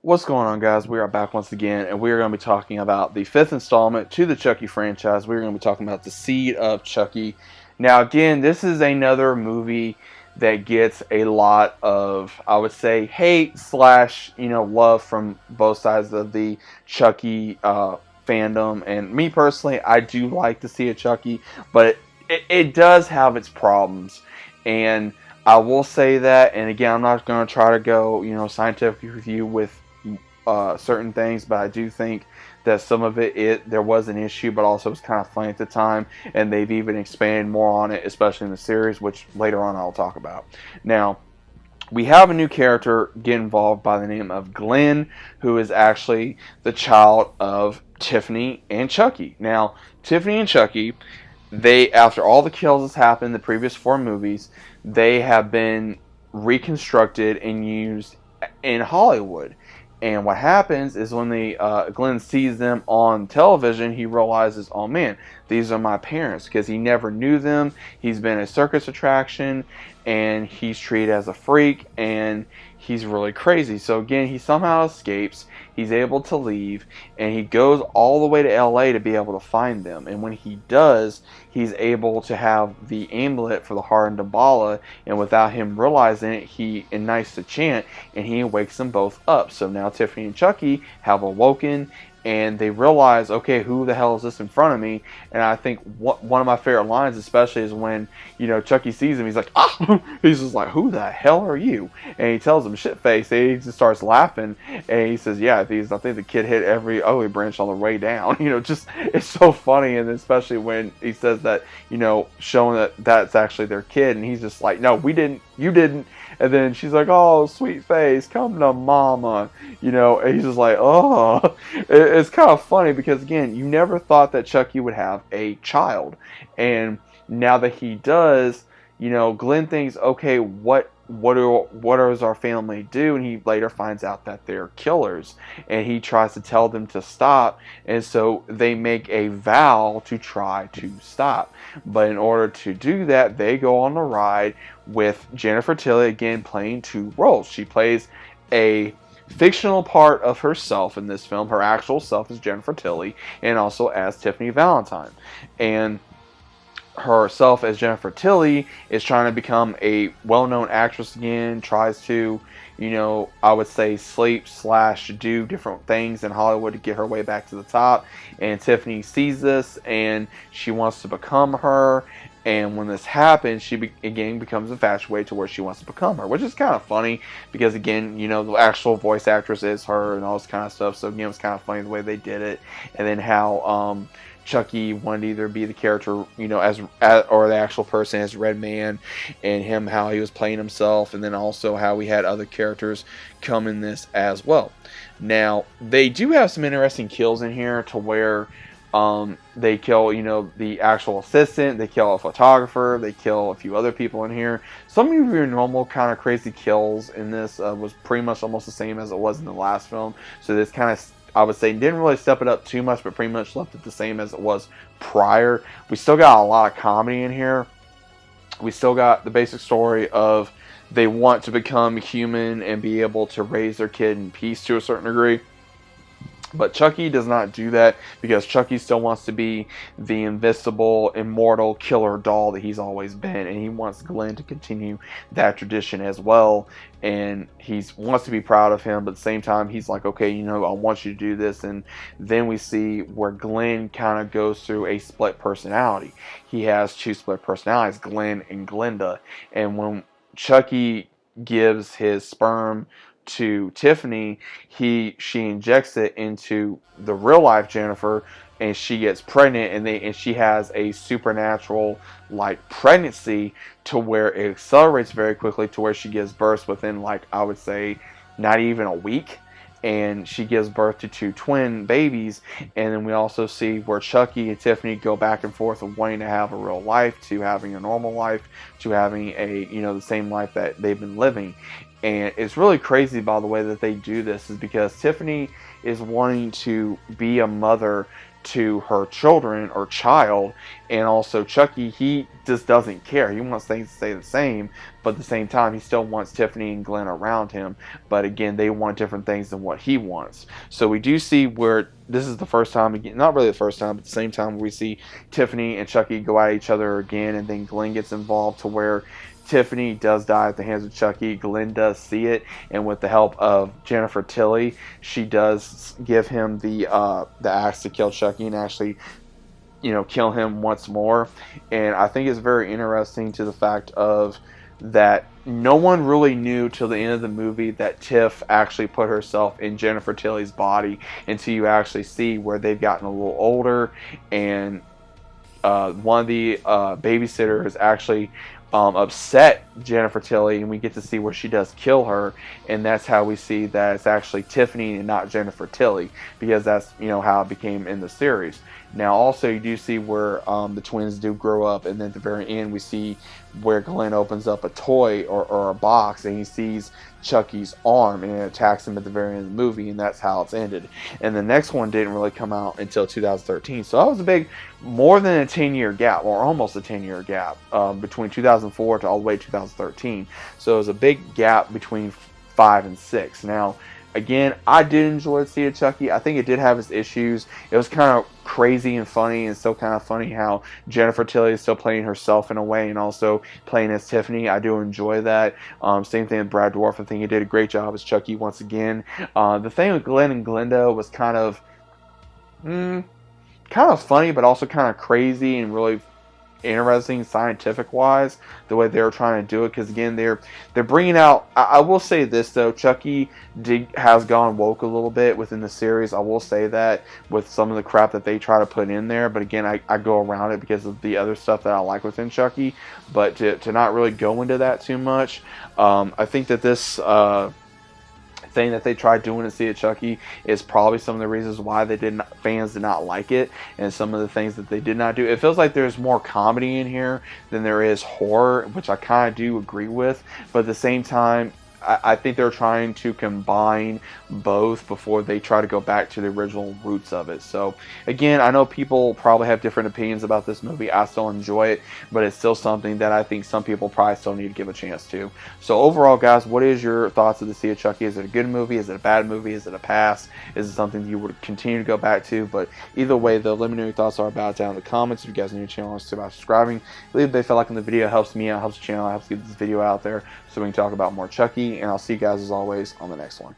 What's going on, guys? We are back once again, and we are going to be talking about the fifth installment to the Chucky franchise. We're going to be talking about The Seed of Chucky. Now, again, this is another movie that gets a lot of, I would say, hate slash, love from both sides of the Chucky fandom. And me personally, I do like to see a Chucky, but it does have its problems. And I will say that, and again, I'm not going to try to go, scientific review with certain things, but I do think that some of there was an issue, but also it was kind of funny at the time, and they've even expanded more on it, especially in the series, which later on I'll talk about. Now, we have a new character get involved by the name of Glenn, who is actually the child of Tiffany and Chucky. Now, Tiffany and Chucky, after all the kills that's happened in the previous four movies, they have been reconstructed and used in Hollywood. And what happens is when Glenn sees them on television, he realizes, oh man, these are my parents, because he never knew them. He's been a circus attraction, and he's treated as a freak, and he's really crazy. So again, he somehow escapes. He's able to leave, and he goes all the way to LA to be able to find them. And when he does, he's able to have the amulet for the heart and Damballa, and without him realizing it, he ignites the chant, and he wakes them both up. So now Tiffany and Chucky have awoken, and they realize, okay, who the hell is this in front of me? And I think one of my favorite lines, especially, is when Chucky sees him. He's like, ah, he's just like, who the hell are you? And he tells him shit face. And he just starts laughing, and he says, yeah, I think the kid hit every olive branch on the way down. Just it's so funny, and especially when he says that, showing that that's actually their kid, and he's just like, no, we didn't, you didn't. And then she's like, oh, sweet face, come to mama. And he's just like, oh. It's kind of funny because, again, you never thought that Chucky would have a child. And now that he does, Glenn thinks, okay, what does our family do? And he later finds out that they're killers. And he tries to tell them to stop. And so they make a vow to try to stop. But in order to do that, they go on a ride with Jennifer Tilly, again, playing two roles. She plays a fictional part of herself in this film. Her actual self is Jennifer Tilly, and also as Tiffany Valentine. And herself as Jennifer Tilly is trying to become a well-known actress again, tries to, I would say sleep slash do different things in Hollywood to get her way back to the top. And Tiffany sees this, and she wants to become her. And when this happens, she again becomes infatuated to where she wants to become her, which is kind of funny because, again, the actual voice actress is her and all this kind of stuff. So, again, it's kind of funny the way they did it. And then how Chucky wanted to either be the character, as or the actual person as Red Man, and him how he was playing himself, and then also how we had other characters come in this as well. Now, they do have some interesting kills in here to where they kill, the actual assistant, they kill a photographer, they kill a few other people in here. Some of your normal kind of crazy kills in this was pretty much almost the same as it was in the last film. So this kind of, I would say, didn't really step it up too much, but pretty much left it the same as it was prior. We still got a lot of comedy in here. We still got the basic story of they want to become human and be able to raise their kid in peace to a certain degree. But Chucky does not do that because Chucky still wants to be the invisible, immortal killer doll that he's always been. And he wants Glenn to continue that tradition as well. And he wants to be proud of him, but at the same time, he's like, okay, I want you to do this. And then we see where Glenn kind of goes through a split personality. He has two split personalities, Glenn and Glenda. And when gives his sperm to Tiffany, she injects it into the real life Jennifer, and she gets pregnant, and she has a supernatural pregnancy to where it accelerates very quickly to where she gives birth within I would say not even a week. And she gives birth to two twin babies. And then we also see where Chucky and Tiffany go back and forth of wanting to have a real life to having a normal life to having a the same life that they've been living. And it's really crazy, by the way, that they do this, is because Tiffany is wanting to be a mother to her children or child, and also Chucky, he just doesn't care. He wants things to stay the same, but at the same time, he still wants Tiffany and Glenn around him. But again, they want different things than what he wants. So we do see where this is the first time, again, not really the first time, but at the same time, we see Tiffany and Chucky go at each other again, and then Glenn gets involved to where Tiffany does die at the hands of Chucky. Glenn does see it, and with the help of Jennifer Tilly, she does give him the axe to kill Chucky and actually, kill him once more. And I think it's very interesting to the fact of that no one really knew till the end of the movie that Tiff actually put herself in Jennifer Tilly's body until you actually see where they've gotten a little older, and one of the babysitters actually upset Jennifer Tilly, and we get to see where she does kill her, and that's how we see that it's actually Tiffany and not Jennifer Tilly, because that's how it became in the series. Now also you do see where the twins do grow up, and then at the very end we see where Glenn opens up a toy or a box, and he sees Chucky's arm, and it attacks him at the very end of the movie, and that's how it's ended. And the next one didn't really come out until 2013, so that was a big, more than a 10-year gap, or almost a 10-year gap, between 2004 to all the way to 2013. So it was a big gap between 5 and 6. Now, again, I did enjoy Seed of Chucky. I think it did have its issues. It was kind of crazy and funny, and still kind of funny how Jennifer Tilly is still playing herself in a way, and also playing as Tiffany. I do enjoy that. Same thing with Brad Dourif. I think he did a great job as Chucky once again. The thing with Glenn and Glenda was kind of funny, but also kind of crazy and really interesting scientific wise, the way they were trying to do it, because again they're bringing out, I will say this though, Chucky has gone woke a little bit within the series. I will say that with some of the crap that they try to put in there, but again I go around it because of the other stuff that I like within Chucky, but to not really go into that too much, I think that this thing that they tried doing to See It Chucky is probably some of the reasons why fans did not like it, and some of the things that they did not do. It feels like there's more comedy in here than there is horror, which I kind of do agree with, but at the same time I think they're trying to combine both before they try to go back to the original roots of it. So again, I know people probably have different opinions about this movie. I still enjoy it, but it's still something that I think some people probably still need to give a chance to. So overall, guys, what is your thoughts of the See It Chucky? Is it a good movie? Is it a bad movie? Is it a pass? Is it something you would continue to go back to? But either way, let me know your thoughts are about it down in the comments. If you guys are new to the channel, consider subscribing. Leave a big feel like in the video. It helps me out, helps the channel, helps get this video out there so we can talk about more Chucky. And I'll see you guys as always on the next one.